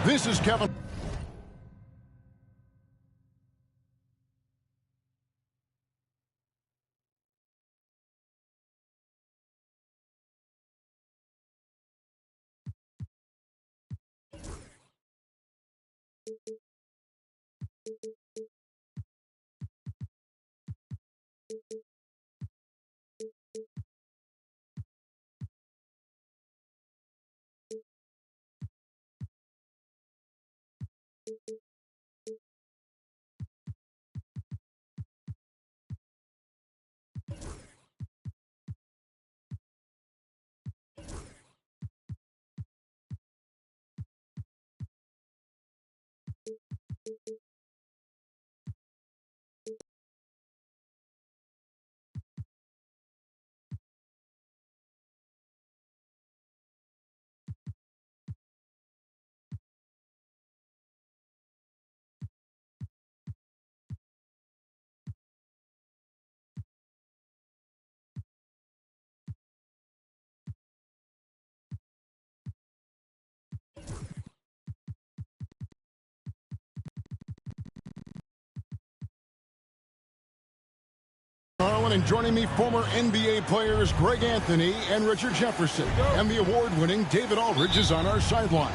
This is Kevin. And joining me, former NBA players Greg Anthony and Richard Jefferson. And the award-winning David Aldridge is on our sideline.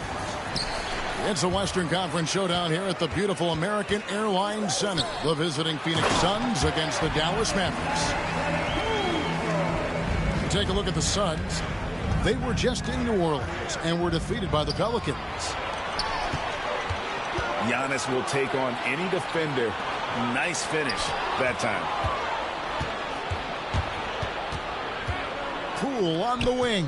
It's a Western Conference showdown here at the beautiful American Airlines Center. The visiting Phoenix Suns against the Dallas Mavericks. Take a look at the Suns. They were just in New Orleans and were defeated by the Pelicans. Giannis will take on any defender. Nice finish that time. Poole on the wing.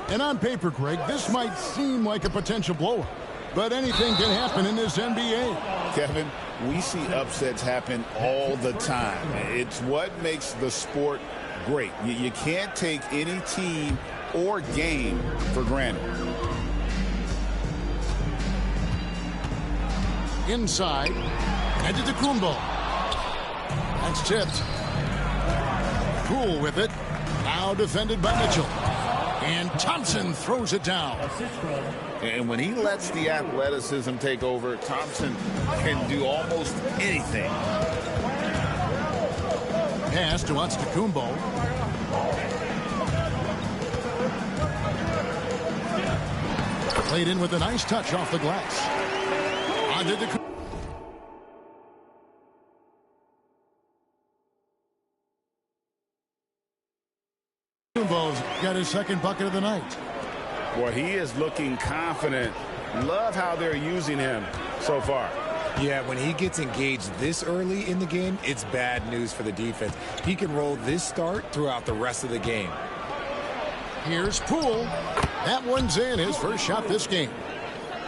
And on paper, Greg, this might seem like a potential blowout, but anything can happen in this NBA. Kevin, we see upsets happen all the time. It's what makes the sport great. You can't take any team or game for granted. Inside, Antetokounmpo. That's tipped. Poole with it. Now defended by Mitchell. And Thompson throws it down. And when he lets the athleticism take over, Thompson can do almost anything. Pass to Antetokounmpo. Played in with a nice touch off the glass. Antetokounmpo. Got his second bucket of the night. Well, he is looking confident. Love how they're using him so far. Yeah, when he gets engaged this early in the game, it's bad news for the defense. He can roll this start throughout the rest of the game. Here's Poole. That one's in, his first shot this game.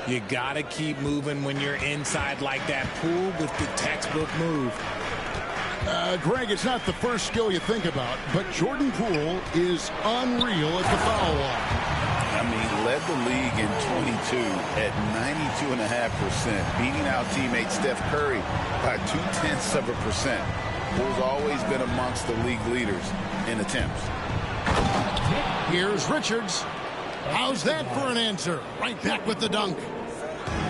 You got to keep moving when you're inside like that. Poole with the textbook move. Greg, it's not the first skill you think about, but Jordan Poole is unreal at the foul line. I mean, led the league in 22 at 92.5%, beating out teammate Steph Curry by 0.2%. Poole's always been amongst the league leaders in attempts. Here's Richards. How's that for an answer? Right back with the dunk.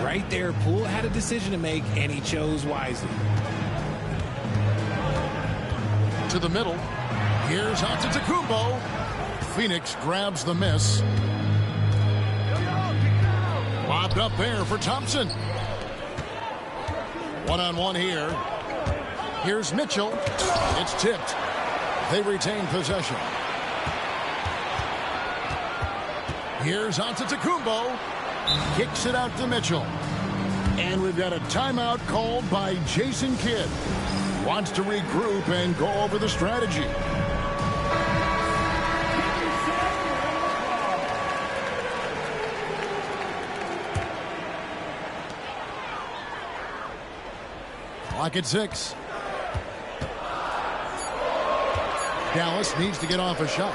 Right there, Poole had a decision to make, and he chose wisely. To the middle. Here's Antetokounmpo. Phoenix grabs the miss. Lobbed up there for Thompson. One-on-one here. Here's Mitchell. It's tipped. They retain possession. Here's Antetokounmpo. Kicks it out to Mitchell. And we've got a timeout called by Jason Kidd. Wants to regroup and go over the strategy. Clock at 6. Dallas needs to get off a shot.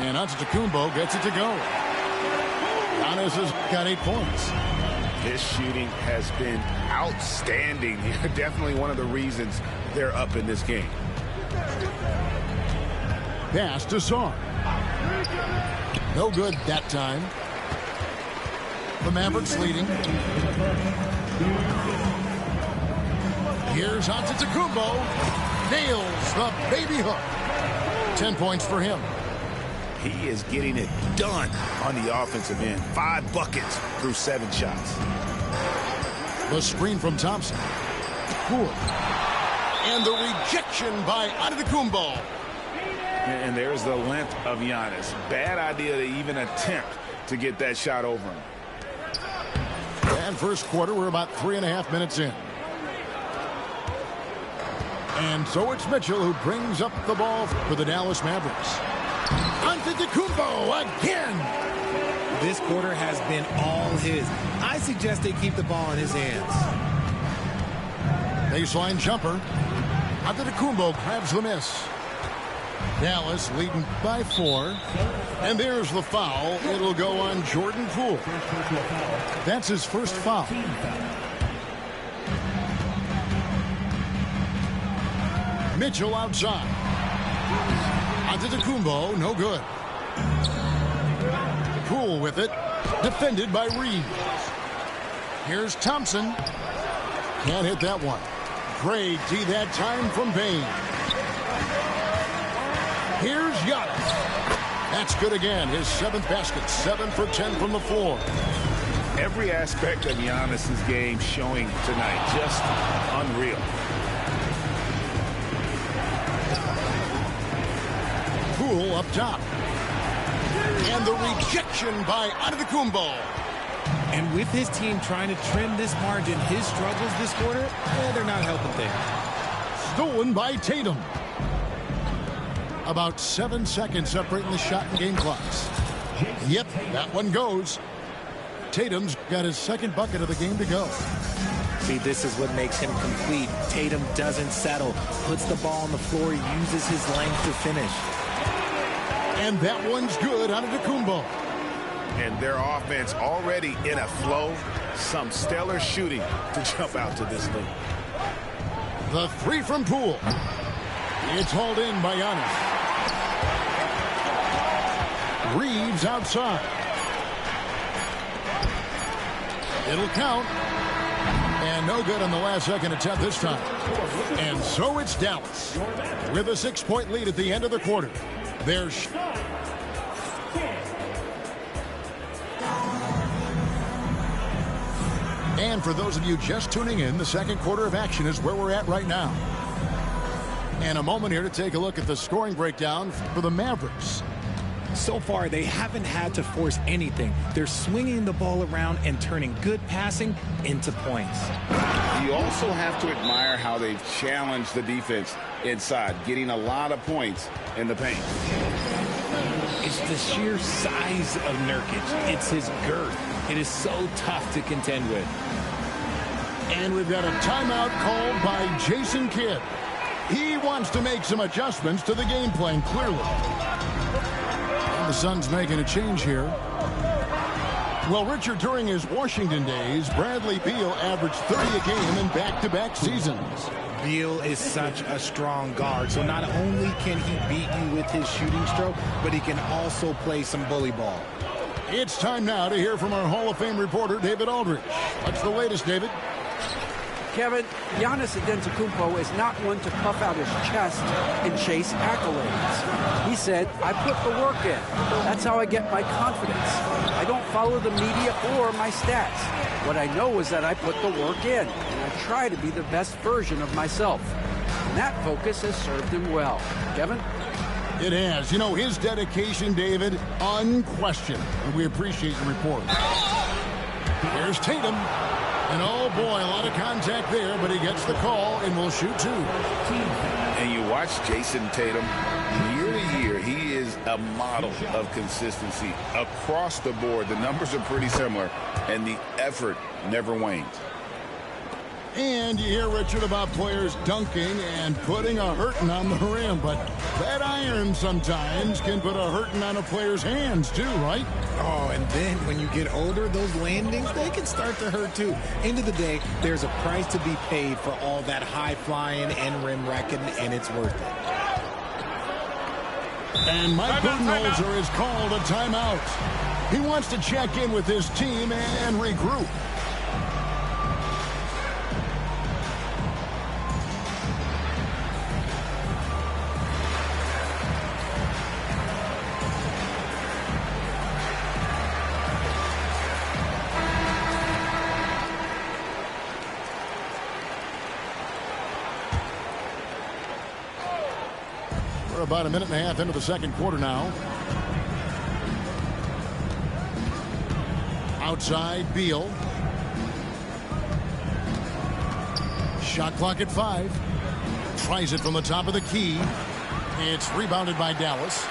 And Antetokounmpo gets it to go. Giannis has got 8 points. His shooting has been outstanding. Definitely one of the reasons they're up in this game. Pass to Sarr. No good that time. The Mavericks leading. Here's Antetokounmpo. Nails the baby hook. 10 points for him. He is getting it done on the offensive end. 5 buckets through 7 shots. The screen from Thompson. Poole. And the rejection by Antetokounmpo. And there's the length of Giannis. Bad idea to even attempt to get that shot over him. And first quarter, we're about 3.5 minutes in. And so it's Mitchell who brings up the ball for the Dallas Mavericks. Antetokounmpo again. This quarter has been all his. I suggest they keep the ball in his hands. Baseline jumper. Antetokounmpo grabs the miss. Dallas leading by 4. And there's the foul. It'll go on Jordan Poole. That's his first foul. Mitchell outside. Antetokounmpo, no good. Poole with it. Defended by Reed. Here's Thompson. Can't hit that one. Great D that time from Payne. Here's Giannis. That's good again. His 7th basket. 7 for 10 from the floor. Every aspect of Giannis's game showing tonight. Just unreal. Poole up top. And the rejection by Antetokounmpo. And with his team trying to trim this margin, his struggles this quarter, they're not helping things. Stolen by Tatum. About 7 seconds separating the shot and game clocks. Yep, that one goes. Tatum's got his 2nd bucket of the game to go. See, this is what makes him complete. Tatum doesn't settle, puts the ball on the floor, uses his length to finish. And that one's good out of Antetokounmpo. And their offense already in a flow. Some stellar shooting to jump out to this lead. The 3 from Poole. It's hauled in by Giannis. Reeves outside. It'll count. And no good on the last second attempt this time. And so it's Dallas with a 6-point lead at the end of the quarter. There's and for those of you just tuning in, the second quarter of action is where we're at right now. And a moment here to take a look at the scoring breakdown for the Mavericks. So far, they haven't had to force anything. They're swinging the ball around and turning good passing into points. You also have to admire how they've challenged the defense inside, getting a lot of points in the paint. It's the sheer size of Nurkic. It's his girth. It is so tough to contend with. And we've got a timeout called by Jason Kidd. He wants to make some adjustments to the game plan, clearly. And the Suns making a change here. Well, Richard, during his Washington days, Bradley Beal averaged 30 a game in back-to-back seasons. Beal is such a strong guard, so not only can he beat you with his shooting stroke, but he can also play some bully ball. It's time now to hear from our Hall of Fame reporter, David Aldridge. What's the latest, David? Kevin, Giannis Antetokounmpo is not one to puff out his chest and chase accolades. He said, I put the work in. That's how I get my confidence. I don't follow the media or my stats. What I know is that I put the work in, and I try to be the best version of myself. And that focus has served him well. Kevin? It has. You know, his dedication, David, unquestioned. And we appreciate the report. Here's Tatum. And oh boy, a lot of contact there, but he gets the call and will shoot 2. And you watch Jason Tatum, year to year, he is a model of consistency across the board. The numbers are pretty similar, and the effort never wanes. And you hear, Richard, about players dunking and putting a hurting on the rim, but that iron sometimes can put a hurting on a player's hands too, right? Oh, and then when you get older, those landings, they can start to hurt too. End of the day, there's a price to be paid for all that high flying and rim wrecking, and it's worth it. And Mike Budenholzer has called a timeout. He wants to check in with his team and regroup. We're about a minute and a half into the second quarter now. Outside, Beal. Shot clock at 5. Tries it from the top of the key. It's rebounded by Dallas.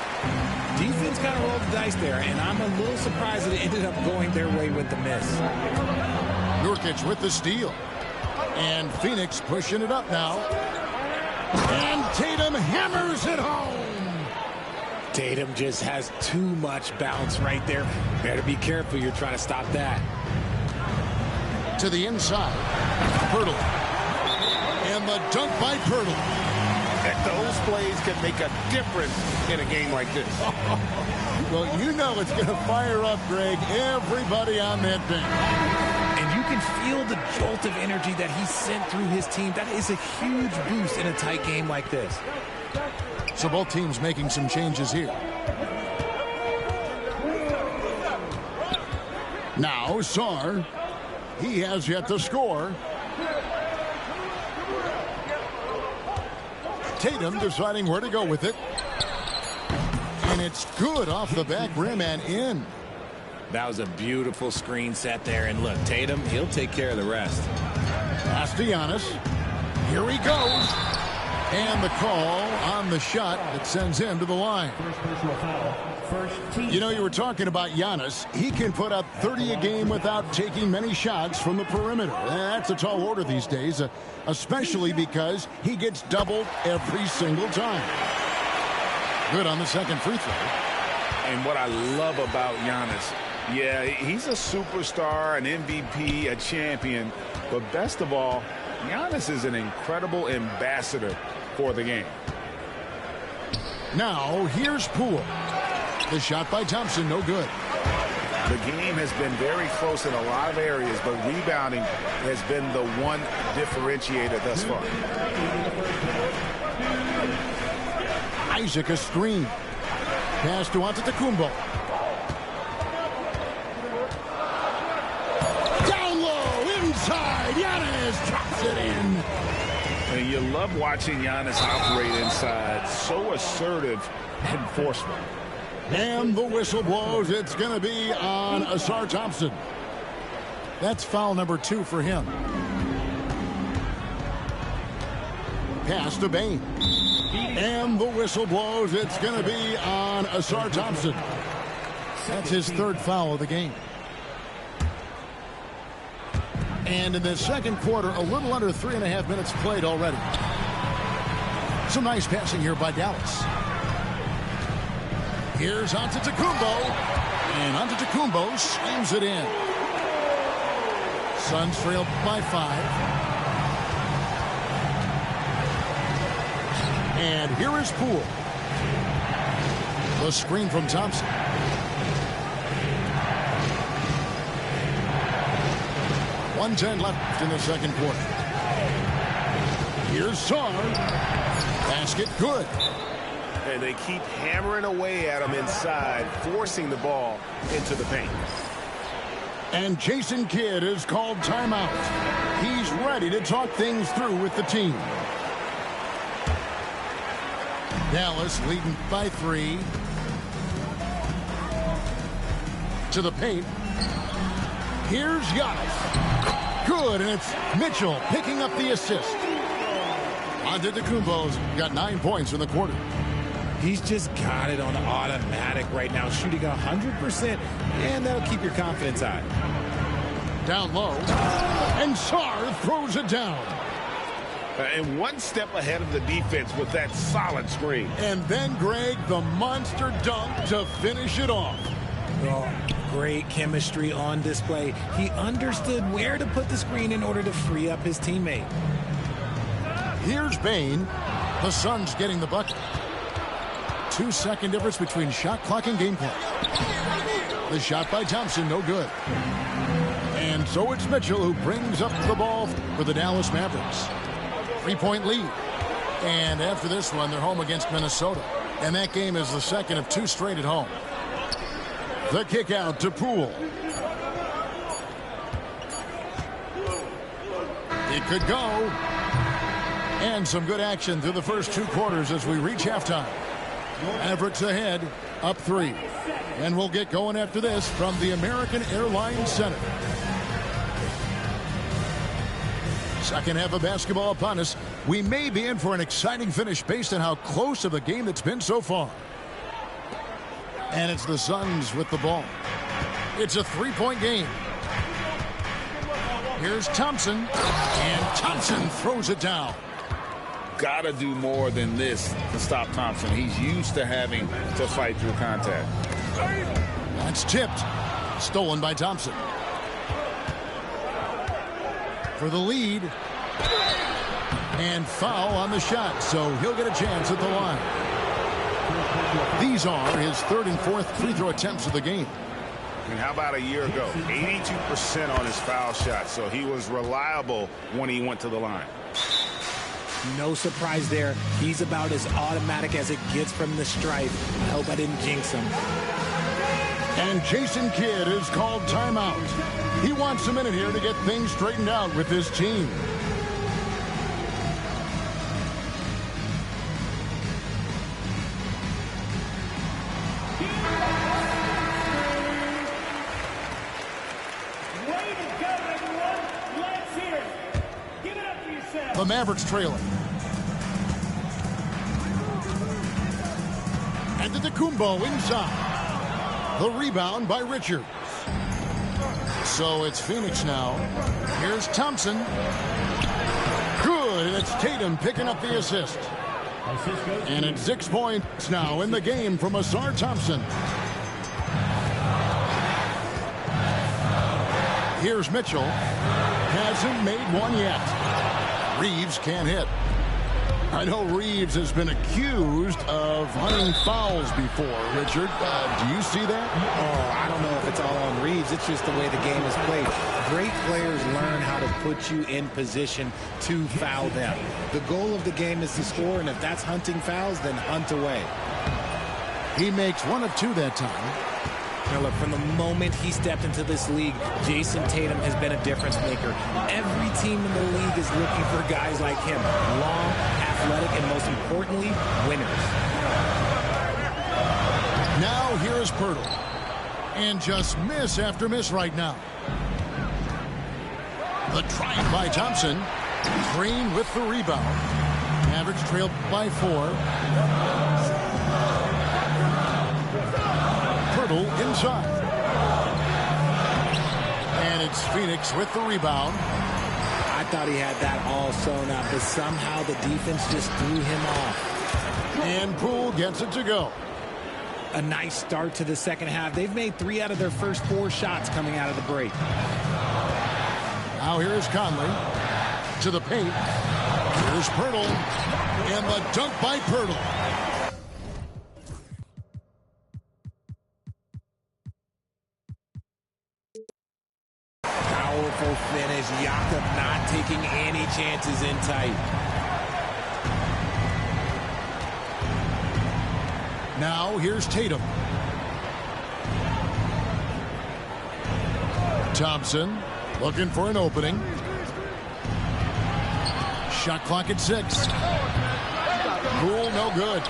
Defense kind of rolled the dice there, and I'm a little surprised that it ended up going their way with the miss. Nurkic with the steal. And Phoenix pushing it up now. And Tatum hammers it home. Tatum just has too much bounce right there. Better be careful. You're trying to stop that. To the inside. Pirtle. And the dunk by Pirtle. Those plays can make a difference in a game like this. Well, you know it's going to fire up, Greg, everybody on that bench. And you can feel the jolt of energy that he sent through his team. That is a huge boost in a tight game like this. So both teams making some changes here. Now, Sarr. He has yet to score. Tatum deciding where to go with it. And it's good off the back rim and in. That was a beautiful screen set there. And look, Tatum, he'll take care of the rest. Pass to Giannis. Here he goes. And the call on the shot that sends him to the line. You know, you were talking about Giannis. He can put up 30 a game without taking many shots from the perimeter. That's a tall order these days, especially because he gets doubled every single time. Good on the second free throw. And what I love about Giannis, yeah, he's a superstar, an MVP, a champion. But best of all, Giannis is an incredible ambassador for the game. Now, here's Poole. The shot by Thompson, no good. The game has been very close in a lot of areas, but rebounding has been the one differentiator thus far. Isaac a screen. Pass to Antetokounmpo. Down low, inside. Giannis drops it in. And you love watching Giannis operate inside. So assertive and forceful. And the whistle blows. It's going to be on Ausar Thompson. That's foul number 2 for him. Pass to Bane. And the whistle blows. It's going to be on Ausar Thompson. That's his 3rd foul of the game. And in the second quarter, a little under 3.5 minutes played already. Some nice passing here by Dallas. Here's Antetokounmpo. And Antetokounmpo slams it in. Suns trail by 5. And here is Poole. The screen from Thompson. .110 left in the second quarter. Here's Sarr. Basket good. And they keep hammering away at him inside, forcing the ball into the paint. And Jason Kidd is called timeout. He's ready to talk things through with the team. Dallas leading by 3. To the paint. Here's Giannis. Good, and it's Mitchell picking up the assist. Antetokounmpo's got 9 points in the quarter. He's just got it on automatic right now, shooting 100%, and that'll keep your confidence high. Down low, and Sarr throws it down. And one step ahead of the defense with that solid screen. And then, Greg, the monster dunk to finish it off. Oh, great chemistry on display. He understood where to put the screen in order to free up his teammate. Here's Bane. The Suns getting the bucket. 2-second difference between shot clock and gameplay. The shot by Thompson, no good. And so it's Mitchell who brings up the ball for the Dallas Mavericks. 3-point lead. And after this one, they're home against Minnesota. And that game is the second of 2 straight at home. The kick out to Poole. It could go. And some good action through the first 2 quarters as we reach halftime. Mavericks ahead, up 3. And we'll get going after this from the American Airlines Center. Second half of basketball upon us. We may be in for an exciting finish based on how close of a game it's been so far. And it's the Suns with the ball. It's a 3-point game. Here's Thompson. And Thompson throws it down. Gotta do more than this to stop Thompson. He's used to having to fight through contact. That's tipped. Stolen by Thompson. For the lead. And foul on the shot, so he'll get a chance at the line. These are his 3rd and 4th free throw attempts of the game. I mean, how about a year ago? 82% on his foul shot, so he was reliable when he went to the line. No surprise there. He's about as automatic as it gets from the stripe. I hope I didn't jinx him. And Jason Kidd is called timeout. He wants a minute here to get things straightened out with his team. The Mavericks trailing. And Antetokounmpo inside. The rebound by Richards. So it's Phoenix now. Here's Thompson. Good, and it's Tatum picking up the assist. And it's 6 points now in the game from Ausar Thompson. Here's Mitchell. Hasn't made one yet. Reeves can't hit. I know Reeves has been accused of hunting fouls before, Richard. Do you see that? Oh, I don't know if it's all on Reeves. It's just the way the game is played. Great players learn how to put you in position to foul them. The goal of the game is to score, and if that's hunting fouls, then hunt away. He makes 1 of 2 that time. Now look, from the moment he stepped into this league, Jason Tatum has been a difference maker. Every team in the league is looking for guys like him. Long, athletic, and most importantly, winners. Now here's Pirtle. And just miss after miss right now. The drive by Thompson. Green with the rebound. Mavericks trailed by 4. Inside. And it's Phoenix with the rebound. I thought he had that all sewn up, but somehow the defense just threw him off. And Poole gets it to go. A nice start to the second half. They've made 3 out of their first 4 shots coming out of the break. Now here's Conley to the paint. Here's Pirtle. And the dunk by Pirtle. Powerful finish. Jakob not taking any chances in tight. Now here's Tatum. Thompson looking for an opening. Shot clock at 6. Poole, no good.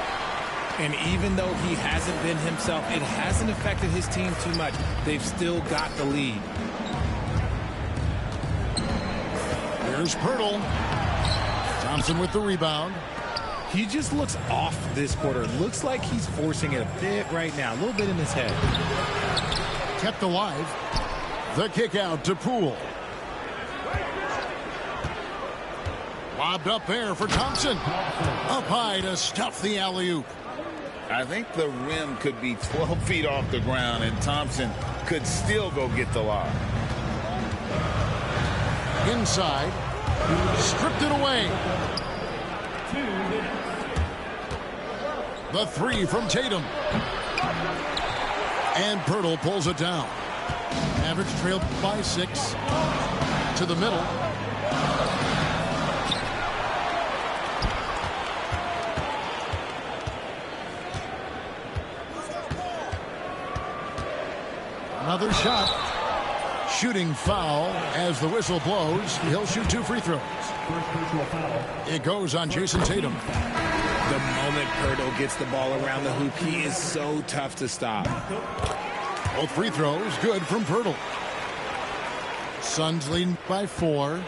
And even though he hasn't been himself, it hasn't affected his team too much. They've still got the lead. Here's Pirtle. Thompson with the rebound. He just looks off this quarter. Looks like he's forcing it a bit right now. A little bit in his head. Kept alive. The kick out to Poole. Lobbed up there for Thompson. Up high to stuff the alley-oop. I think the rim could be 12 feet off the ground, and Thompson could still go get the lob. Inside. Stripped it away. The three from Tatum. And Poeltl pulls it down. Mavericks trailed by 6. To the middle. Another shot. Shooting foul as the whistle blows. He'll shoot 2 free throws. It goes on Jason Tatum. The moment Poeltl gets the ball around the hoop, he is so tough to stop. Both free throws good from Poeltl. Suns leading by 4.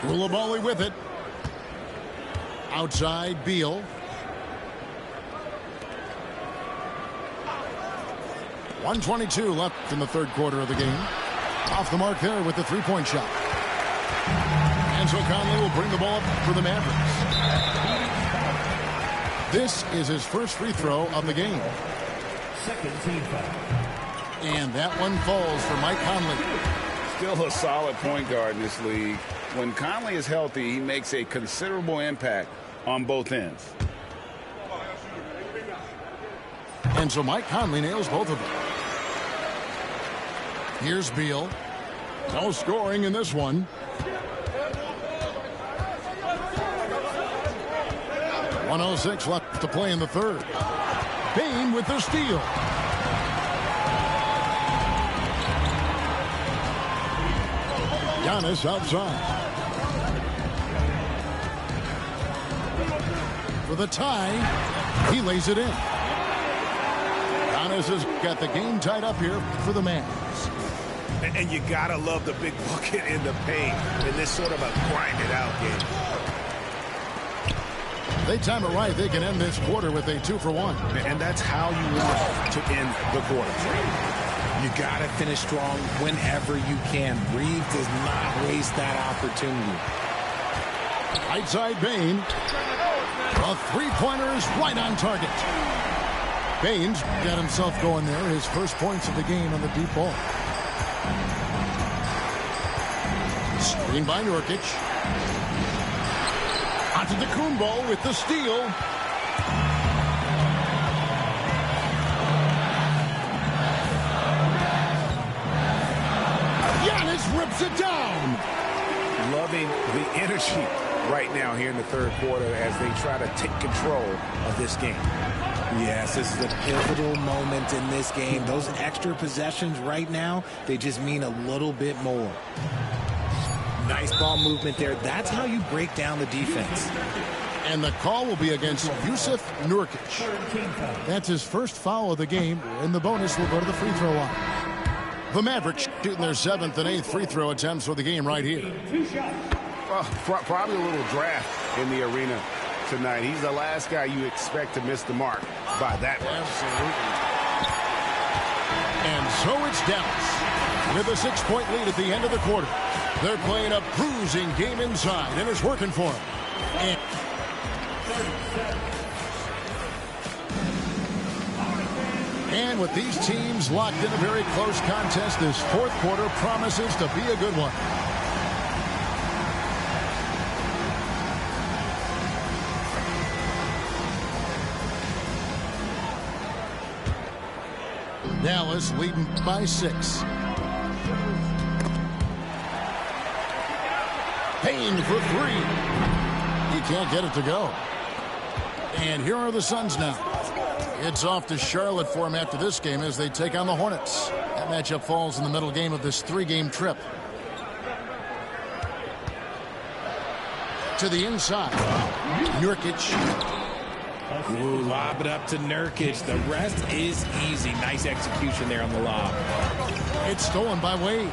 Coulibaly with it. Outside, Beal. 1:22 left in the third quarter of the game. Off the mark there with the three-point shot. Ansel Conley will bring the ball up for the Mavericks. This is his first free throw of the game. Second team foul. And that one falls for Mike Conley. Still a solid point guard in this league. When Conley is healthy, he makes a considerable impact on both ends. And so Mike Conley nails both of them. Here's Beal. No scoring in this one. .106 left to play in the third. Bane with the steal. Giannis outside. For the tie, he lays it in. Giannis has got the game tied up here for the Mavs. And you gotta love the big bucket in the paint in this sort of a grind-it-out game. They time it right. They can end this quarter with a 2-for-1. And that's how you want to end the quarter. You got to finish strong whenever you can. Reeves does not waste that opportunity. Right side, Bane. A three-pointer is right on target. Bane's got himself going there. His first points of the game on the deep ball. Screen by Nurkic. Antetokounmpo with the steal. Giannis rips it down. Loving the energy right now here in the third quarter as they try to take control of this game. Yes, this is a pivotal moment in this game. Those extra possessions right now, they just mean a little bit more. Nice ball movement there. That's how you break down the defense. And the call will be against Jusuf Nurkic. That's his first foul of the game, and the bonus will go to the free throw line. The Mavericks shooting their 7th and 8th free throw attempts for the game right here. Well, probably a little draft in the arena tonight. He's the last guy you expect to miss the mark by that much. Absolutely. And so it's Dallas with a 6-point lead at the end of the quarter. They're playing a bruising game inside, and it's working for them. And with these teams locked in a very close contest, this fourth quarter promises to be a good one. Dallas leading by 6. Payne for 3. He can't get it to go. And here are the Suns now. It's off to Charlotte for him after this game as they take on the Hornets. That matchup falls in the middle game of this 3-game trip. To the inside. Nurkic. Ooh, lob it up to Nurkic. The rest is easy. Nice execution there on the lob. It's stolen by Wade.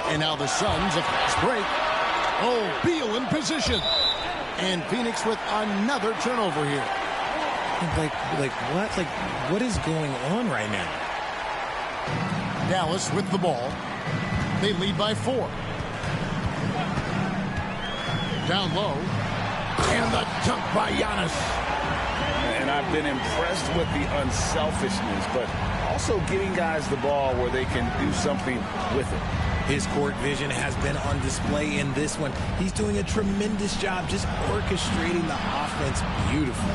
And now the Suns, a fast break. Oh, Beal in position. And Phoenix with another turnover here. What is going on right now? Dallas with the ball. They lead by 4. Down low. And the dunk by Giannis. And I've been impressed with the unselfishness, but also getting guys the ball where they can do something with it. His court vision has been on display in this one. He's doing a tremendous job just orchestrating the offense beautifully.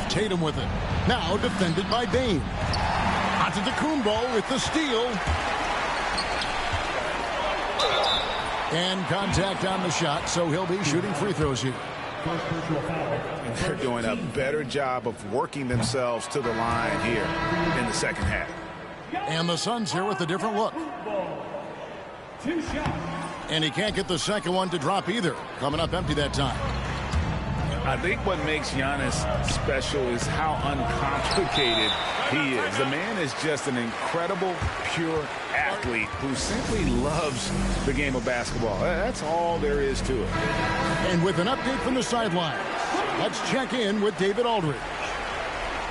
Tatum with it. Now defended by Bane. Antetokounmpo with the steal. And contact on the shot, so he'll be shooting free throws here. They're doing a better job of working themselves to the line here in the second half. And the Suns here with a different look. And he can't get the second one to drop either. Coming up empty that time. I think what makes Giannis special is how uncomplicated he is. The man is just an incredible, pure athlete who simply loves the game of basketball. That's all there is to it. And with an update from the sideline, let's check in with David Aldridge.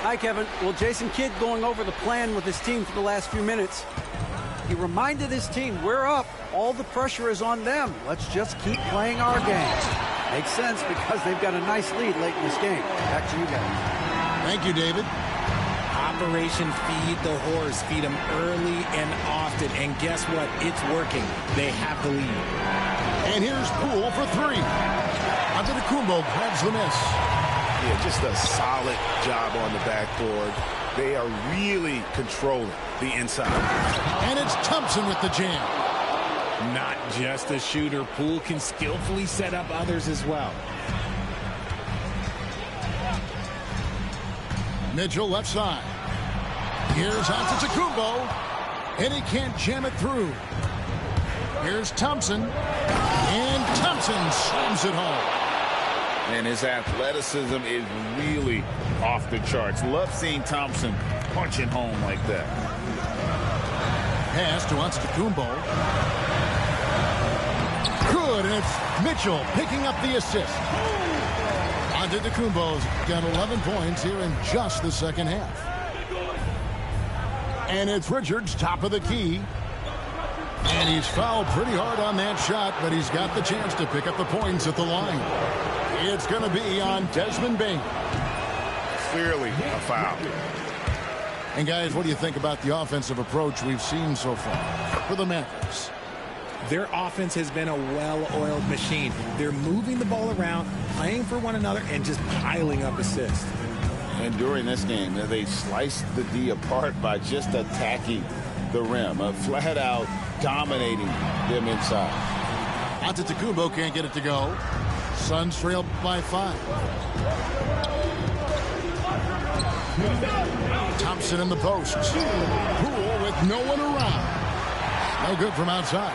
Hi, Kevin. Well, Jason Kidd going over the plan with his team for the last few minutes. He reminded his team, we're up. All the pressure is on them. Let's just keep playing our game. Makes sense because they've got a nice lead late in this game. Back to you guys. Thank you, David. Operation Feed the Horse. Feed them early and often. And guess what? It's working. They have the lead. And here's Poole for three. Antetokounmpo grabs the miss. Yeah, just a solid job on the backboard. They are really controlling the inside. And it's Thompson with the jam. Not just a shooter. Poole can skillfully set up others as well. Mitchell left side. Here's Antetokounmpo. And he can't jam it through. Here's Thompson. And Thompson slams it home. And his athleticism is really off the charts. Love seeing Thompson punching home like that. Pass to Antetokounmpo. Good, and it's Mitchell picking up the assist. Antetokounmpo's got 11 points here in just the second half. And it's Richards, top of the key. And he's fouled pretty hard on that shot, but he's got the chance to pick up the points at the line. It's going to be on Desmond Bane. Clearly a foul. And guys, what do you think about the offensive approach we've seen so far for the Mavericks? Their offense has been a well-oiled machine. They're moving the ball around, playing for one another, and just piling up assists. And during this game, they sliced the D apart by just attacking the rim, flat out dominating them inside. Antetokounmpo can't get it to go. Suns trail by 5. Thompson in the post. Poole with no one around. No good from outside.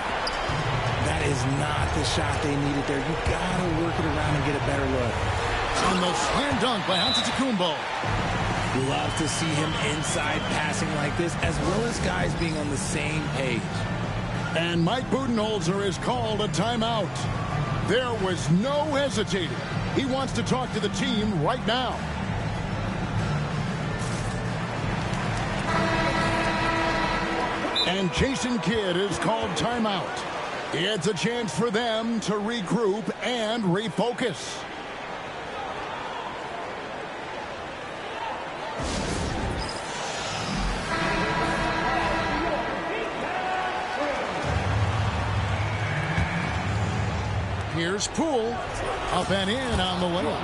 That is not the shot they needed there. You got to work it around and get a better look. On the slam dunk by Antetokounmpo. Love to see him inside passing like this, as well as guys being on the same page. And Mike Budenholzer has called a timeout. There was no hesitating. He wants to talk to the team right now. And Jason Kidd has called timeout. It's a chance for them to regroup and refocus. Here's Poole. Up and in on the layup.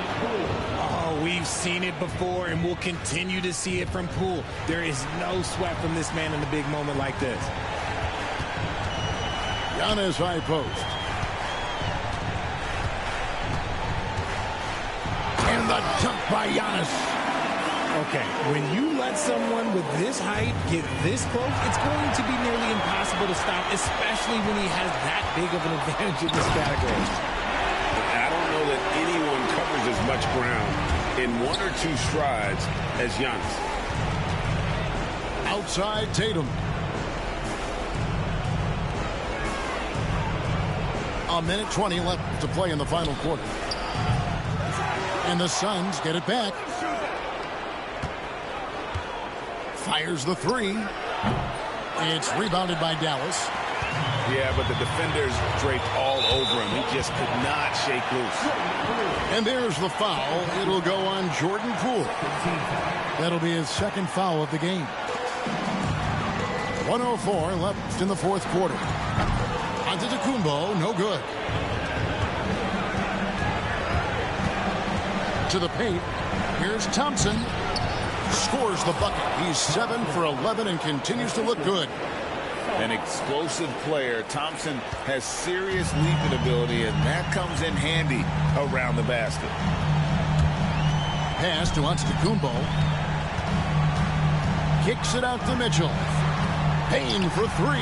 Oh, we've seen it before, and we'll continue to see it from Poole. There is no sweat from this man in a big moment like this. Giannis high post. And the dunk by Giannis. Okay, when you let someone with this height get this close, it's going to be nearly impossible to stop, especially when he has that big of an advantage in this category. I don't know that anyone covers as much ground in 1 or 2 strides as Giannis. Outside Tatum. A minute 20 left to play in the final quarter. And the Suns get it back. Fires the 3. It's rebounded by Dallas. Yeah, but the defenders draped all over him. He just could not shake loose. And there's the foul. It'll go on Jordan Poole. That'll be his second foul of the game. 1:04 left in the fourth quarter. Antetokounmpo, no good. To the paint. Here's Thompson. Scores the bucket. He's 7 for 11 and continues to look good. An explosive player. Thompson has serious leaping ability, and that comes in handy around the basket. Pass to Antetokounmpo. Kicks it out to Mitchell. Payne for 3.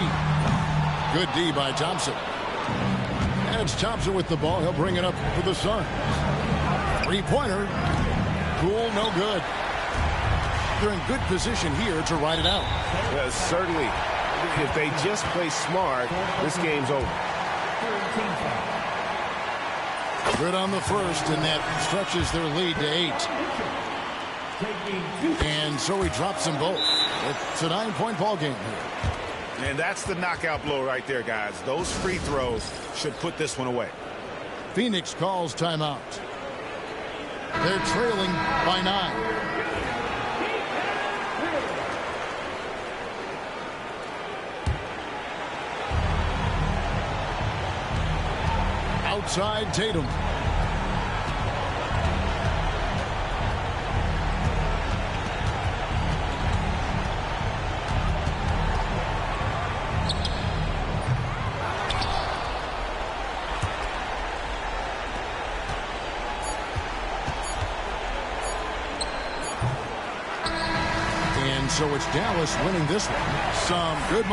Good D by Thompson. And it's Thompson with the ball. He'll bring it up for the Suns. Three-pointer. Cool, no good. They're in good position here to ride it out. Yeah, certainly. If they just play smart, this game's over. Good on the first, and that stretches their lead to 8. And so he drops them both. It's a 9-point ball game here. And that's the knockout blow right there, guys. Those free throws should put this one away. Phoenix calls timeout. They're trailing by 9. Outside Tatum. And so it's Dallas winning this one. Some good